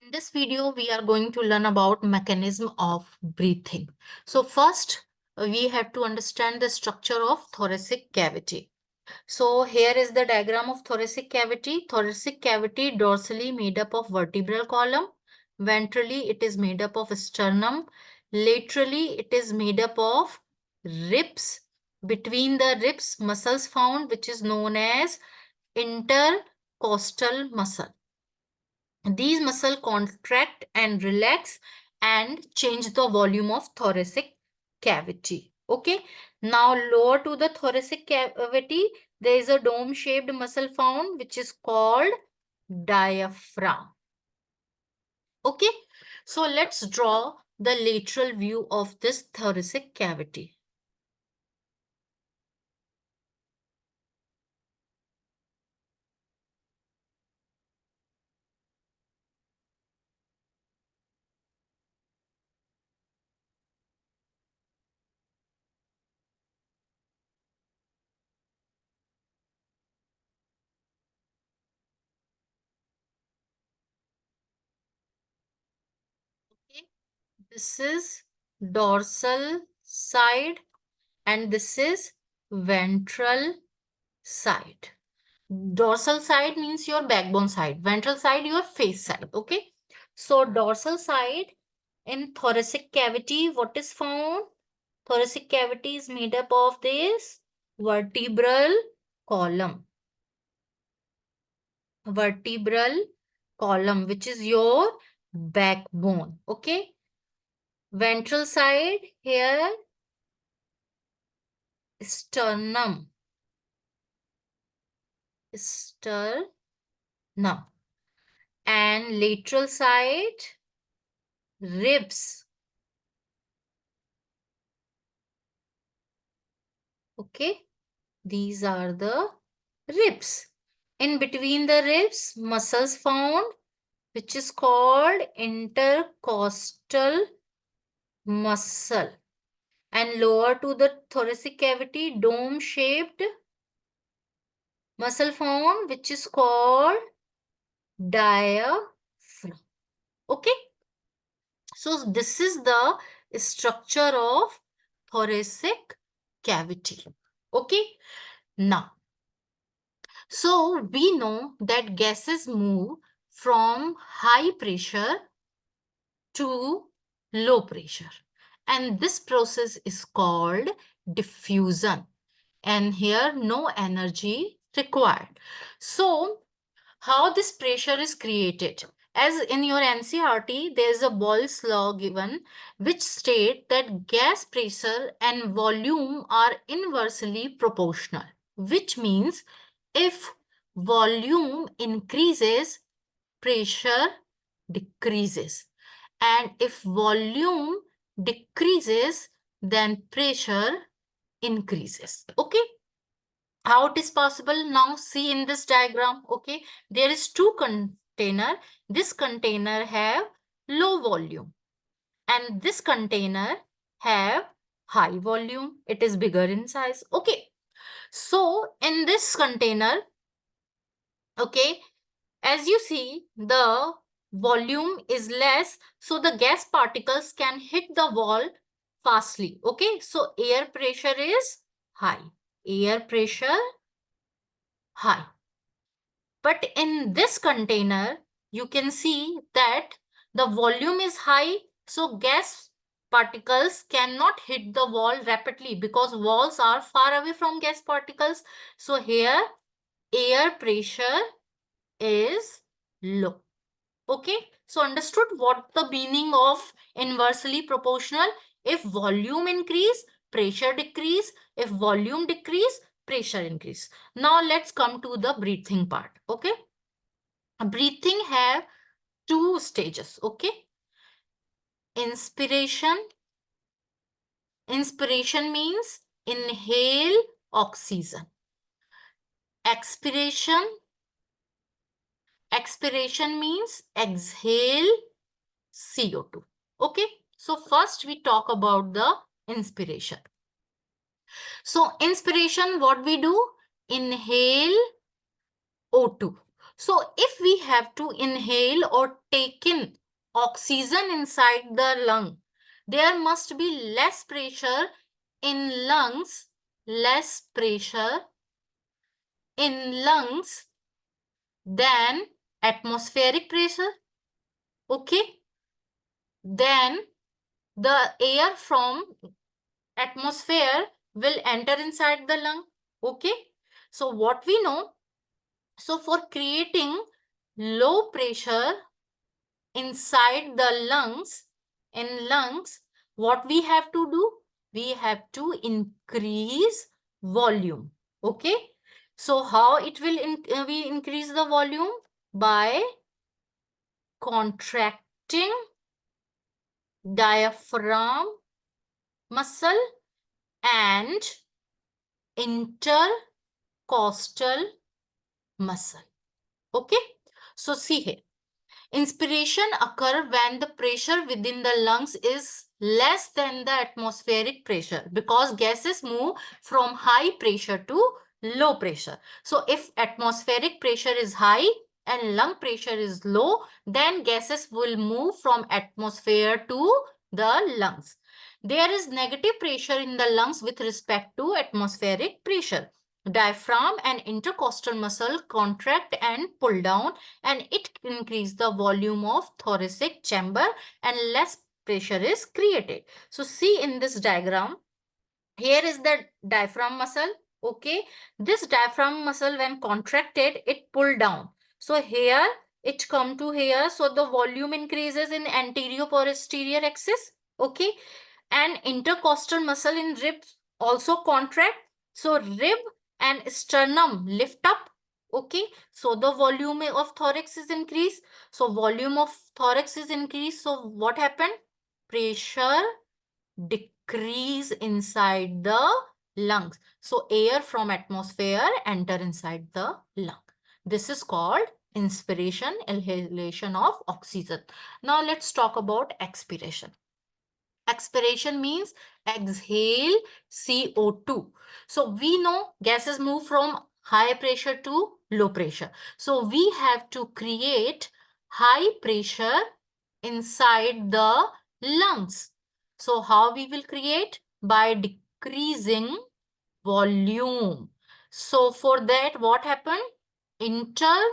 In this video, we are going to learn about mechanism of breathing. So first, we have to understand the structure of thoracic cavity. So here is the diagram of thoracic cavity. Thoracic cavity dorsally made up of vertebral column. Ventrally, it is made up of sternum. Laterally, it is made up of ribs. Between the ribs, muscles found, which is known as intercostal muscle. These muscles contract and relax and change the volume of thoracic cavity. Okay. Now lower to the thoracic cavity, there is a dome-shaped muscle found which is called diaphragm. Okay. So let's draw the lateral view of this thoracic cavity. Okay. This is dorsal side and this is ventral side. Dorsal side means your backbone side. Ventral side, your face side. Okay. So dorsal side in thoracic cavity, what is found? Thoracic cavity is made up of this vertebral column. Vertebral column, which is your backbone. Okay. Ventral side here, sternum. Sternum. And lateral side, ribs. Okay. These are the ribs. In between the ribs, muscles found, which is called intercostal muscle. And lower to the thoracic cavity, dome-shaped muscle found, which is called diaphragm. Okay. So this is the structure of thoracic cavity. Okay. Now, so we know that gases move from high pressure to low pressure. And this process is called diffusion. And here no energy required. So how this pressure is created? As in your NCERT, there is a Boyle's law given which state that gas pressure and volume are inversely proportional, which means if volume increases, pressure decreases. And if volume decreases, then pressure increases. Okay. How it is possible? Now see in this diagram. Okay. There is two container. This container have low volume. And this container have high volume. It is bigger in size. Okay. So in this container, okay, as you see, the volume is less, so the gas particles can hit the wall fastly. Okay, so air pressure is high. Air pressure high. But in this container, you can see that the volume is high, so gas particles cannot hit the wall rapidly because walls are far away from gas particles. So here, air pressure is low. Okay, so understood what the meaning of inversely proportional? If volume increase, pressure decrease. If volume decrease, pressure increase. Now let's come to the breathing part. Okay, breathing have two stages. Okay, inspiration. Inspiration means inhale oxygen. Expiration. Expiration means exhale CO2. Okay. So first we talk about the inspiration. So inspiration, what we do? Inhale O2. So if we have to inhale or take in oxygen inside the lung, there must be less pressure in lungs, less pressure in lungs than atmospheric pressure. Okay. Then the air from atmosphere will enter inside the lung. Okay. So what we know, so for creating low pressure inside the lungs, in lungs, what we have to do? We have to increase volume. Okay. So how it will we increase the volume? By contracting diaphragm muscle and intercostal muscle. Okay. So see here. Inspiration occurs when the pressure within the lungs is less than the atmospheric pressure, because gases move from high pressure to low pressure. So if atmospheric pressure is high and lung pressure is low, then gases will move from atmosphere to the lungs. There is negative pressure in the lungs with respect to atmospheric pressure. Diaphragm and intercostal muscle contract and pull down, and it increases the volume of thoracic chamber and less pressure is created. So see in this diagram, here is the diaphragm muscle. Okay, this diaphragm muscle when contracted, it pull down. So here it come to here, so the volume increases in anterior posterior axis. Okay, and intercostal muscle in ribs also contract. So rib and sternum lift up. Okay, so the volume of thorax is increased. So volume of thorax is increased. So what happened? Pressure decrease inside the lungs. So air from atmosphere enter inside the lung. This is called inspiration, inhalation of oxygen. Now let's talk about expiration. Expiration means exhale CO2. So we know gases move from high pressure to low pressure. So we have to create high pressure inside the lungs. So how we will create? By decreasing volume. So for that, what happened? Intercostal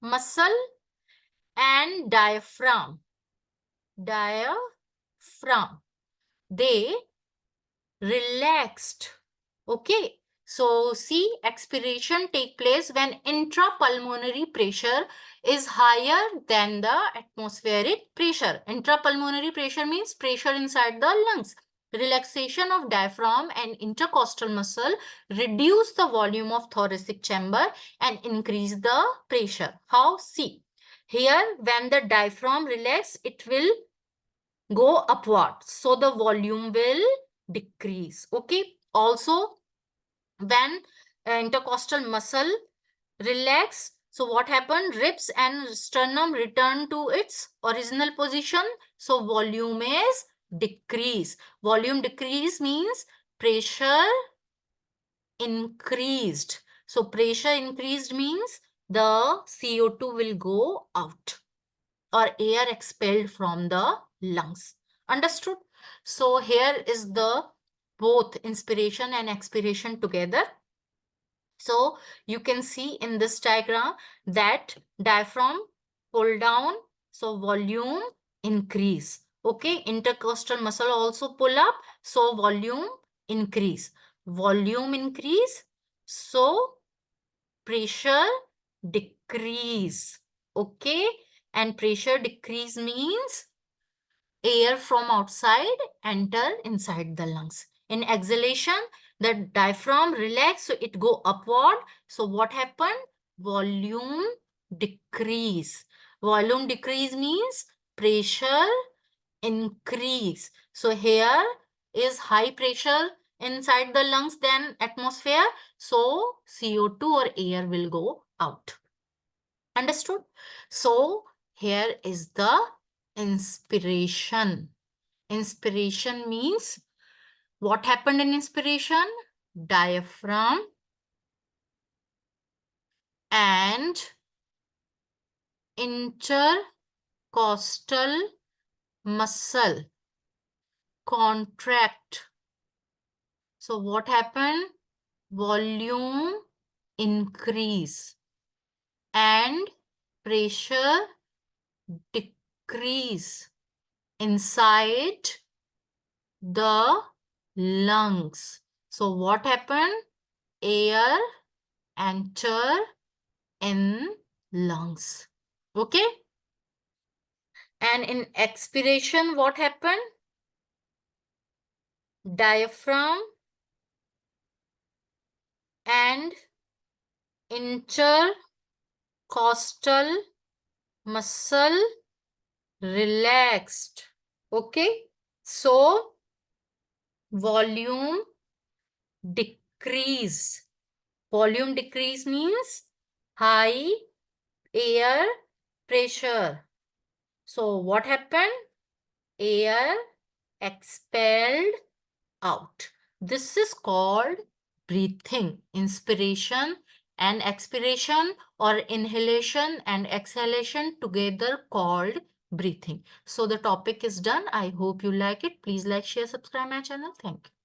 muscle and diaphragm. They relaxed. Okay. So see, expiration take place when intrapulmonary pressure is higher than the atmospheric pressure. Intrapulmonary pressure means pressure inside the lungs. Relaxation of diaphragm and intercostal muscle reduce the volume of thoracic chamber and increase the pressure. How? See, here when the diaphragm relax, it will go upward, so the volume will decrease. Okay. Also, when intercostal muscle relax, so what happened? Ribs and sternum return to its original position, so volume is decrease. Volume decrease means pressure increased. So pressure increased means the CO2 will go out, or air expelled from the lungs. Understood? So here is the both inspiration and expiration together. So you can see in this diagram that diaphragm pull down, so volume increase. Okay, intercostal muscle also pull up, so volume increase. Volume increase, so pressure decrease. Okay, and pressure decrease means air from outside enter inside the lungs. In exhalation, the diaphragm relax, so it go upward. So what happened? Volume decrease. Volume decrease means pressure increase. So here is high pressure inside the lungs than atmosphere. So CO2 or air will go out. Understood? So here is the inspiration. Inspiration means what happened in inspiration? Diaphragm and intercostal muscle contract. So what happened? Volume increase and pressure decrease inside the lungs. So what happened? Air enter in lungs. Okay? And in expiration, what happened? Diaphragm and intercostal muscle relaxed. Okay? So, volume decrease. Volume decrease means high air pressure. So, what happened? Air expelled out. This is called breathing. Inspiration and expiration, or inhalation and exhalation together called breathing. So the topic is done. I hope you like it. Please like, share, subscribe my channel. Thank you.